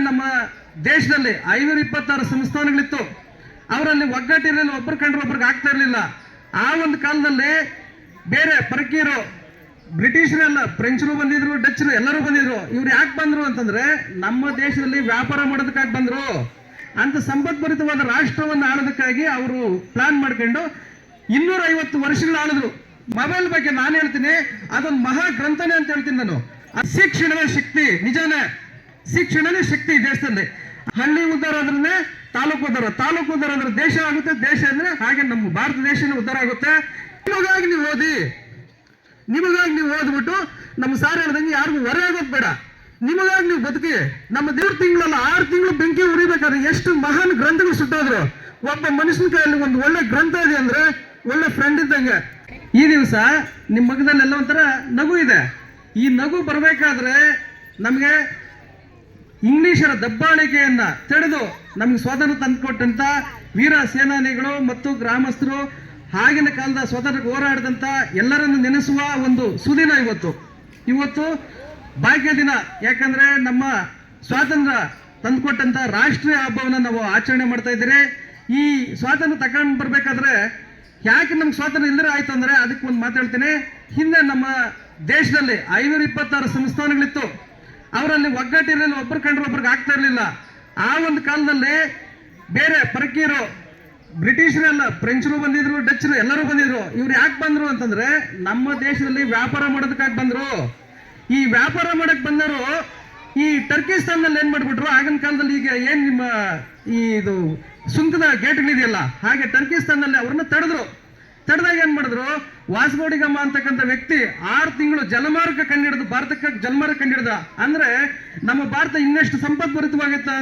ನಮ್ಮ ದೇಶದಲ್ಲಿ 526 ಸಂಸ್ಥಾನಗಳಿತ್ತು. ಅವರಲ್ಲಿ ಒಗ್ಗಟ್ಟಿರಲಿಲ್ಲ, ಒಬ್ಬರು ಕಂಡ್ರೆ ಒಬ್ರಿಗೆ ಆಗ್ತಾ ಇರಲಿಲ್ಲ. ಆ ಒಂದು ಕಾಲದಲ್ಲಿ ಬೇರೆ ಪರಕೀಯರು, ಬ್ರಿಟಿಷರೆಲ್ಲ, ಫ್ರೆಂಚರು ಬಂದಿದ್ರು, ಡಚ್ಚರು ಎಲ್ಲರೂ ಬಂದಿದ್ರು. ಇವ್ರು ಯಾಕೆ ಬಂದ್ರು ಅಂತಂದ್ರೆ ನಮ್ಮ ದೇಶದಲ್ಲಿ ವ್ಯಾಪಾರ ಮಾಡೋದಕ್ಕಾಗಿ ಬಂದ್ರು. ಅಂತ ಸಂಪದ್ಭರಿತವಾದ ರಾಷ್ಟ್ರವನ್ನು ಆಳೋದಕ್ಕಾಗಿ ಅವರು ಪ್ಲಾನ್ ಮಾಡ್ಕೊಂಡು 250 ವರ್ಷಗಳು ಆಳಿದ್ರು. ಮೊಬೈಲ್ ಬಗ್ಗೆ ನಾನು ಹೇಳ್ತೀನಿ, ಅದೊಂದು ಮಹಾ ಗ್ರಂಥನೇ ಅಂತ ಹೇಳ್ತೀನಿ ನಾನು. ಶಿಕ್ಷಣವೇ ಶಕ್ತಿ, ನಿಜಾನೇ ಶಿಕ್ಷಣನೇ ಶಕ್ತಿ ದೇಶದಲ್ಲಿ. ಹಳ್ಳಿ ಉದ್ಧಾರ ಆದ್ರೆ ತಾಲೂಕು ಉದ್ಧಾರ, ತಾಲೂಕು ಉದ್ಧಾರ ಅಂದ್ರೆ ದೇಶ ಆಗುತ್ತೆ, ದೇಶ ಅಂದ್ರೆ ಹಾಗೆ ನಮ್ಮ ಭಾರತ ದೇಶನೇ ಉದ್ಧಾರ ಆಗುತ್ತೆ. ನಿಮಗಾಗಿ ನೀವು ಓದಿ, ನಿಮಗಾಗಿ ನೀವು ಓದ್ಬಿಟ್ಟು ನಮ್ಮ ಸಾರ್ ಹೇಳ್ದಂಗೆ ಯಾರಿಗೂ ಹೊರೆ ಆಗೋದು ಬೇಡ. ನಿಮಗಾಗಿ ನೀವು ಬದುಕಿ. ನಮ್ಮ ದೇವ್ರ ತಿಂಗಳಲ್ಲ 6 ತಿಂಗಳು ಬೆಂಕಿ ಉರಿಬೇಕಾದ್ರೆ ಎಷ್ಟು ಮಹಾನ್ ಗ್ರಂಥಗಳು ಸುಟ್ಟೋದ್ರು. ಒಬ್ಬ ಮನುಷ್ಯನ ಕೈಯಲ್ಲಿ ಒಂದು ಒಳ್ಳೆ ಗ್ರಂಥ ಇದೆ ಅಂದ್ರೆ ಒಳ್ಳೆ ಫ್ರೆಂಡ್ ಇದ್ದಂಗೆ. ಈ ದಿವಸ ನಿಮ್ಮ ಮಗದಲ್ಲೆಲ್ಲ ಒಂಥರ ನಗು ಇದೆ. ಈ ನಗು ಬರಬೇಕಾದ್ರೆ ನಮಗೆ ಇಂಗ್ಲಿಷರ ದಬ್ಬಾಳಿಕೆಯನ್ನ ತಿಳಿದು ನಮಗೆ ಸ್ವಾತಂತ್ರ್ಯ ತಂದುಕೊಟ್ಟಂತ ವೀರ ಸೇನಾನಿಗಳು ಮತ್ತು ಗ್ರಾಮಸ್ಥರು, ಆಗಿನ ಕಾಲದ ಸ್ವಾತಂತ್ರ್ಯ ಹೋರಾಡಿದಂಥ ಎಲ್ಲರನ್ನು ನೆನೆಸುವ ಒಂದು ಸುದಿನ ಇವತ್ತು ಭಾಗ್ಯ ದಿನ. ಯಾಕಂದ್ರೆ ನಮ್ಮ ಸ್ವಾತಂತ್ರ್ಯ ತಂದುಕೊಟ್ಟಂತ ರಾಷ್ಟ್ರೀಯ ಹಬ್ಬವನ್ನು ನಾವು ಆಚರಣೆ ಮಾಡ್ತಾ ಇದ್ದೀರಿ. ಈ ಸ್ವಾತಂತ್ರ್ಯ ತಗೊಂಡು ಬರ್ಬೇಕಾದ್ರೆ ಯಾಕೆ ನಮ್ಗೆ ಸ್ವಾತಂತ್ರ್ಯ ಇಲ್ಲದೆ ಆಯ್ತು ಅಂದ್ರೆ ಅದಕ್ಕೆ ಒಂದು ಮಾತಾಡ್ತೀನಿ. ಹಿಂದೆ ನಮ್ಮ ದೇಶದಲ್ಲಿ 526 ಸಂಸ್ಥಾನಗಳಿತ್ತು. ಅವರಲ್ಲಿ ಒಗ್ಗಟ್ಟಿರಲಿಲ್ಲ, ಒಬ್ಬರು ಕಂಡ್ರೆ ಒಬ್ರಿಗೆ ಆಗ್ತಾ ಇರಲಿಲ್ಲ. ಆ ಒಂದು ಕಾಲದಲ್ಲಿ ಬೇರೆ ಪರಕೀಯರು, ಬ್ರಿಟಿಷರೆಲ್ಲ, ಫ್ರೆಂಚರು ಬಂದಿದ್ರು, ಡಚ್ಚರು ಎಲ್ಲರೂ ಬಂದಿದ್ರು. ಇವ್ರು ಯಾಕೆ ಬಂದ್ರು ಅಂತಂದ್ರೆ ನಮ್ಮ ದೇಶದಲ್ಲಿ ವ್ಯಾಪಾರ ಮಾಡೋದಕ್ಕಾಗಿ ಬಂದ್ರು. ಈ ವ್ಯಾಪಾರ ಮಾಡಕ್ ಬಂದರು ಈ ಟರ್ಕಿಸ್ತಾನ್ನಲ್ಲಿ ಏನ್ ಮಾಡ್ಬಿಟ್ರು, ಆಗಿನ ಕಾಲದಲ್ಲಿ ಈಗ ಏನ್ ನಿಮ್ಮ ಇದು ಸುಂಕದ ಗೇಟ್ಗಳಿದೆಯಲ್ಲ ಹಾಗೆ ಟರ್ಕಿಸ್ತಾನ್ನಲ್ಲಿ ಅವ್ರನ್ನ ತಡೆದಾಗ ಏನ್ ಮಾಡಿದ್ರು, ವಾಸ್ಕೋಡಿಗಮ್ಮ ಅಂತಕ್ಕಂಥ ವ್ಯಕ್ತಿ 6 ತಿಂಗಳು ಜಲಮಾರ್ಗ ಕಂಡಿಡಿದು ಭಾರತಕ್ಕೆ ಜಲಮಾರ್ಗ ಕಂಡಿಡಿದ. ಅಂದ್ರೆ ನಮ್ಮ ಭಾರತ ಇನ್ನೆಷ್ಟು ಸಂಪದ್ಭರಿತವಾಗುತ್ತೆ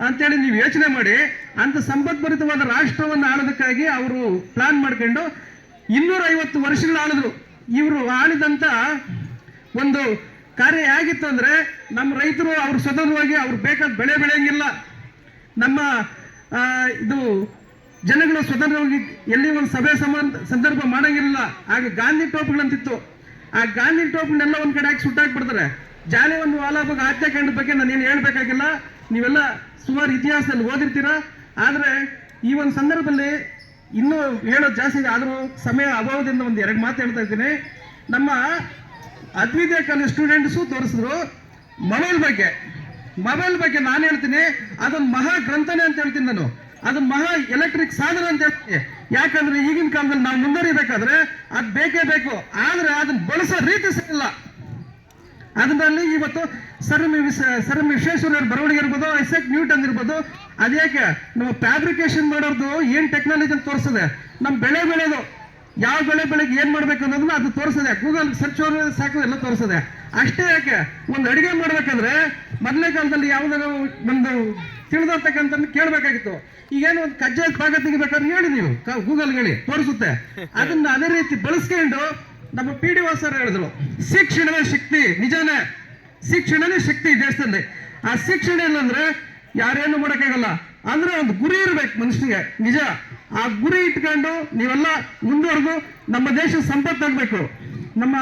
ಅಂತೇಳಿ ನೀವು ಯೋಚನೆ ಮಾಡಿ. ಅಂತ ಸಂಪದ್ಭರಿತವಾದ ರಾಷ್ಟ್ರವನ್ನು ಆಳೋದಕ್ಕಾಗಿ ಅವರು ಪ್ಲಾನ್ ಮಾಡ್ಕೊಂಡು 250 ವರ್ಷಗಳು ಆಳಿದ್ರು. ಇವರು ಆಳಿದಂತ ಒಂದು ಕಾರ್ಯ ಹೇಗಿತ್ತು ಅಂದ್ರೆ, ನಮ್ಮ ರೈತರು ಅವ್ರು ಸ್ವತಂತ್ರವಾಗಿ ಅವ್ರು ಬೇಕಾದ ಬೆಳೆ ಬೆಳೆಯಂಗಿಲ್ಲ. ನಮ್ಮ ಇದು ಜನಗಳು ಸ್ವತಂತ್ರವಾಗಿ ಎಲ್ಲಿ ಒಂದು ಸಭೆ ಸಂದರ್ಭ ಮಾಡಂಗಿಲ್ಲ. ಆಗ ಗಾಂಧಿ ಟೋಪ್ಗಳಂತಿತ್ತು. ಆ ಗಾಂಧಿ ಟೋಪ್ನೆಲ್ಲ ಒಂದ್ ಕಡೆ ಹಾಕಿ ಸುಟ್ಟಾಕ್ಬಿಡ್ತಾರೆ. ಜಾಲಿಯನ್ ವಾಲಾಬಾಗ್ ಹತ್ಯಾಕಾಂಡ ಬಗ್ಗೆ ನಾನು ಏನು ಹೇಳ್ಬೇಕಾಗಿಲ್ಲ, ನೀವೆಲ್ಲ ಸುಮಾರು ಇತಿಹಾಸದಲ್ಲಿ ಓದಿರ್ತೀರಾ. ಆದ್ರೆ ಈ ಒಂದು ಸಂದರ್ಭದಲ್ಲಿ ಇನ್ನೂ ಹೇಳೋದು ಜಾಸ್ತಿ ಇದೆ, ಆದರೂ ಸಮಯ ಅಭಾವದಿಂದ ಒಂದು 2 ಮಾತು ಹೇಳ್ತಾ ಇದ್ದೀನಿ. ನಮ್ಮ ಅದ್ವಿತೀಯ ಕಾಲೇಜ್ ಸ್ಟೂಡೆಂಟ್ಸು ತೋರಿಸಿದ್ರು ಮೊಬೈಲ್ ಬಗ್ಗೆ ನಾನು ಹೇಳ್ತೀನಿ, ಅದೊಂದು ಮಹಾ ಗ್ರಂಥನೇ ಅಂತ ಹೇಳ್ತೀನಿ ನಾನು. ಅದೊಂದು ಮಹಾ ಎಲೆಕ್ಟ್ರಿಕ್ ಸಾಧನ ಅಂತ ಹೇಳ್ತೀನಿ. ಯಾಕಂದ್ರೆ ಈಗಿನ ಕಾಲದಲ್ಲಿ ನಾವು ಮುಂದುವರಿಬೇಕಾದ್ರೆ ಅದು ಬೇಕೇ ಬೇಕು. ಆದ್ರೆ ಅದನ್ನ ಬಳಸೋ ರೀತಿ ಸರಿಯಿಲ್ಲ. ಅದರಲ್ಲಿ ಇವತ್ತು ಸರ್ ಎಂ ವಿಶ್ವೇಶ್ವರಯ್ಯ ಬರವಣಿಗೆ ಇರ್ಬೋದು, ಐಸಾಕ್ ನ್ಯೂಟನ್ ಇರ್ಬೋದು, ಅದ್ಯಾಕೆ ನಮ್ಮ ಫ್ಯಾಬ್ರಿಕೇಶನ್ ಮಾಡೋದು ಏನ್ ಟೆಕ್ನಾಲಜಿ ಅಂತ ತೋರಿಸ್ತದೆ. ನಮ್ಮ ಬೆಳೆ ಬೆಳೆಯೋದು ಯಾವ ಬೆಳೆಗೆ ಏನ್ ಮಾಡ್ಬೇಕು ಅನ್ನೋದನ್ನ ಅದು ತೋರಿಸದೆ. ಗೂಗಲ್ ಸರ್ಚ್ ಸಾಕು ಎಲ್ಲ ತೋರಿಸದೆ. ಅಷ್ಟೇ ಯಾಕೆ, ಒಂದು ಅಡಿಗೆ ಮಾಡ್ಬೇಕಂದ್ರೆ ಮೊದಲನೇ ಕಾಲದಲ್ಲಿ ಯಾವ್ದಾದ್ರು ಒಂದು ತಿಳಿದಿರ್ತಕ್ಕಂಥ ಕೇಳಬೇಕಾಗಿತ್ತು. ಈಗೇನು ಒಂದು ಕಜ್ಜಾಯ ಪಾಕ ತೆಗಿಬೇಕಾದ್ರೆ ಹೇಳಿ ನೀವು ಗೂಗಲ್ ಹೇಳಿ ತೋರಿಸುತ್ತೆ. ಅದನ್ನ ಅದೇ ರೀತಿ ಬಳಸ್ಕೊಂಡು ನಮ್ಮ PDO ಸರ್ ಹೇಳಿದ್ರು, ಶಿಕ್ಷಣವೇ ಶಕ್ತಿ, ನಿಜಾನೇ ಶಿಕ್ಷಣನೇ ಶಕ್ತಿ ದೇಶದಲ್ಲಿ. ಆ ಶಿಕ್ಷಣ ಇಲ್ಲಂದ್ರೆ ಯಾರೇನು ಮಾಡೋಕ್ಕಾಗಲ್ಲ. ಅಂದ್ರೆ ಒಂದು ಗುರಿ ಇರ್ಬೇಕು ಮನುಷ್ಯನಿಗೆ, ನಿಜ. ಆ ಗುರಿ ಇಟ್ಕೊಂಡು ನೀವೆಲ್ಲ ಮುಂದುವರೆದು ನಮ್ಮ ದೇಶ ಸಂಪತ್ತಾಗಬೇಕು. ನಮ್ಮ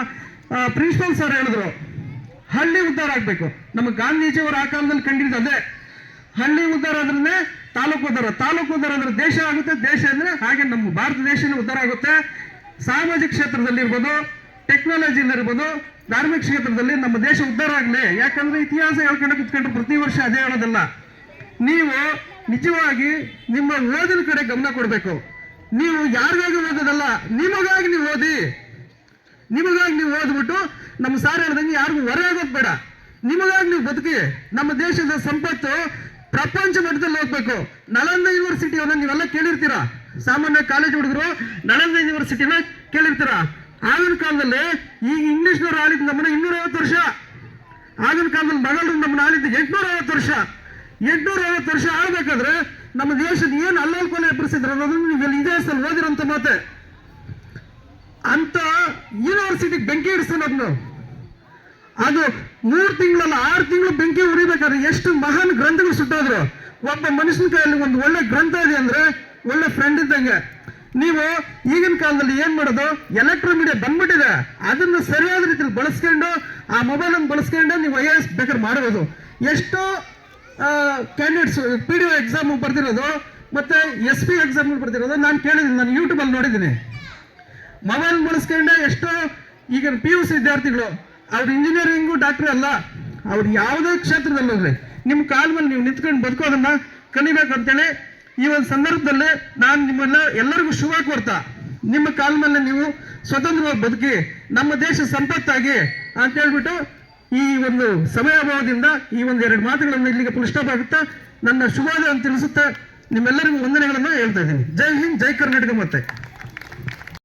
ಪ್ರಿನ್ಸಿಪಲ್ ಸರ್ ಹೇಳಿದ್ರು ಹಳ್ಳಿ ಉದ್ಧಾರ ಆಗ್ಬೇಕು. ನಮ್ಮ ಗಾಂಧೀಜಿಯವರು ಆ ಕಾಲದಲ್ಲಿ ಕಂಡಿದ್ದು ಅದೇ, ಹಳ್ಳಿ ಉದ್ಧಾರ ಅಂದ್ರೆ ತಾಲೂಕು ಉದ್ಧಾರ, ತಾಲೂಕು ಉದ್ಧಾರ ಅಂದ್ರೆ ದೇಶ ಆಗುತ್ತೆ, ದೇಶ ಅಂದ್ರೆ ಹಾಗೆ ನಮ್ಮ ಭಾರತ ದೇಶನೇ ಉದ್ಧಾರ ಆಗುತ್ತೆ. ಸಾಮಾಜಿಕ ಕ್ಷೇತ್ರದಲ್ಲಿ ಇರ್ಬೋದು, ಟೆಕ್ನಾಲಜಿಯಲ್ಲಿ ಇರ್ಬೋದು, ಧಾರ್ಮಿಕ ಕ್ಷೇತ್ರದಲ್ಲಿ ನಮ್ಮ ದೇಶ ಉದ್ಧಾರ ಆಗಲಿ. ಯಾಕಂದ್ರೆ ಇತಿಹಾಸ ಹೇಳ್ಕೊಂಡು ಕುತ್ಕೊಂಡ್ರೆ ಪ್ರತಿ ವರ್ಷ ಅದೇ ಹೇಳೋದಲ್ಲ. ನೀವು ನಿಜವಾಗಿ ನಿಮ್ಮ ಓದಿನ ಕಡೆ ಗಮನ ಕೊಡಬೇಕು. ನೀವು ಯಾರಿಗಾಗಿ ಓದೋದಲ್ಲ, ನಿಮಗಾಗಿ ನೀವು ಓದಿ. ನಿಮಗಾಗಿ ನೀವು ಓದ್ಬಿಟ್ಟು ನಮ್ಮ ಸಾರ್ ಹೇಳ್ದಂಗೆ ಯಾರಿಗೂ ಹೊರೆ ಆಗೋದು ಬೇಡ. ನಿಮಗಾಗಿ ನೀವು ಬದುಕಿ. ನಮ್ಮ ದೇಶದ ಸಂಪತ್ತು ಪ್ರಪಂಚ ಮಟ್ಟದಲ್ಲಿ ಹೋಗ್ಬೇಕು. ನಳಂದ ಯೂನಿವರ್ಸಿಟಿಯನ್ನ ನೀವೆಲ್ಲ ಕೇಳಿರ್ತೀರಾ, ಸಾಮಾನ್ಯ ಕಾಲೇಜ್ ಹುಡುಗರು ನಳಂದ ಯೂನಿವರ್ಸಿಟಿನ ಕೇಳಿರ್ತೀರಾ. ಆಗಿನ ಕಾಲದಲ್ಲಿ ಈಗ ಇಂಗ್ಲಿಷ್ನವ್ರು ಆಳಿದ್ದು ನಮ್ಮನ್ನ 250 ವರ್ಷ, ಆಗಿನ ಕಾಲದಲ್ಲಿ ಮೊಘಲರು ನಮ್ಮನ್ನ ಆಳಿದ್ದು 850 ವರ್ಷ. 850 ವರ್ಷ ಆಳ್ಬೇಕಾದ್ರೆ ನಮ್ಮ ದೇಶದ ಏನು ಅಲ್ಲಲ್ಕೊಲೆ ಎಬ್ಬರಿಸಿದ್ರು ಅನ್ನೋದನ್ನು ನೀವೆಲ್ಲ ಇತಿಹಾಸದಲ್ಲಿ ಓದಿರೋಂಥ ಮಾತೆ. ಅಂತ ಯೂನಿವರ್ಸಿಟಿಗೆ ಬೆಂಕಿ ಇಡಿಸ್ತಾನದ್ನು. ಅದು 3 ತಿಂಗಳಲ್ಲ 6 ತಿಂಗಳು ಬೆಂಕಿ ಉರಿಬೇಕಾದ್ರೆ ಎಷ್ಟು ಮಹಾನ್ ಗ್ರಂಥಗಳು ಸುಟ್ಟೋದ್ರು. ಒಬ್ಬ ಮನುಷ್ಯನ ಕೈಯಲ್ಲಿ ಒಂದು ಒಳ್ಳೆ ಗ್ರಂಥ ಇದೆ ಅಂದ್ರೆ ಒಳ್ಳೆ ಫ್ರೆಂಡ್ ಇದ್ದಂಗೆ. ನೀವು ಈಗಿನ ಕಾಲದಲ್ಲಿ ಏನ್ ಮಾಡೋದು, ಎಲೆಕ್ಟ್ರೋ ಮೀಡಿಯಾ ಬಂದ್ಬಿಟ್ಟಿದೆ. ಅದನ್ನ ಸರಿಯಾದ ರೀತಿಯಲ್ಲಿ ಬಳಸ್ಕೊಂಡು, ಆ ಮೊಬೈಲ್ ಅನ್ನು ಬಳಸ್ಕೊಂಡು ನೀವು IAS ಬೇಕಾದ್ರೆ ಮಾಡಬಹುದು. ಎಷ್ಟೋ ಕ್ಯಾಂಡಿಡೇಟ್ಸ್ PDO ಎಕ್ಸಾಮ್ ಬರ್ದಿರೋದು ಮತ್ತೆ SP ಎಕ್ಸಾಮ್ ಬರ್ದಿರೋದು ನಾನು ಕೇಳಿದ್ದೀನಿ, ನಾನು ಯೂಟ್ಯೂಬಲ್ಲಿ ನೋಡಿದ್ದೀನಿ. ಮೊಬೈಲ್ ಬಳಸ್ಕೊಂಡೆ ಎಷ್ಟೋ ಈಗ PUC ವಿದ್ಯಾರ್ಥಿಗಳು ಅವ್ರು ಇಂಜಿನಿಯರಿಂಗು ಡಾಕ್ಟ್ರಿ ಅಲ್ಲ, ಅವ್ರು ಯಾವುದೇ ಕ್ಷೇತ್ರದಲ್ಲಿ ಹೋಗ್ಲಿ ನಿಮ್ಮ ಕಾಲ ಮೇಲೆ ನೀವು ನಿಂತ್ಕೊಂಡು ಬದುಕೋದನ್ನ ಕಲಿಬೇಕು ಅಂತೇಳಿ ಈ ಒಂದು ಸಂದರ್ಭದಲ್ಲಿ ನಾನು ನಿಮ್ಮೆಲ್ಲ ಎಲ್ಲರಿಗೂ ಶುಭ ಕೋರ್ತಾ ನಿಮ್ಮ ಕಾಲ ಮೇಲೆ ನೀವು ಸ್ವತಂತ್ರವಾಗಿ ಬದುಕಿ ನಮ್ಮ ದೇಶ ಸಂಪತ್ತಾಗಿ ಅಂತ ಹೇಳ್ಬಿಟ್ಟು ಈ ಒಂದು ಸಮಯಾಭಾವದಿಂದ ಈ ಒಂದು 2 ಮಾತುಗಳನ್ನು ಇಲ್ಲಿಗೆ ಫುಲ್ ಸ್ಟಾಪ್ ಆಗುತ್ತಾ ನನ್ನ ಶುಭೋದಯ ಅಂತ ತಿಳಿಸುತ್ತಾ ನಿಮ್ಮೆಲ್ಲರಿಗೂ ವಂದನೆಗಳನ್ನು ಹೇಳ್ತಾ ಇದ್ದೀನಿ. ಜೈ ಹಿಂದ್, ಜೈ ಕರ್ನಾಟಕ. ಮತ್ತೆ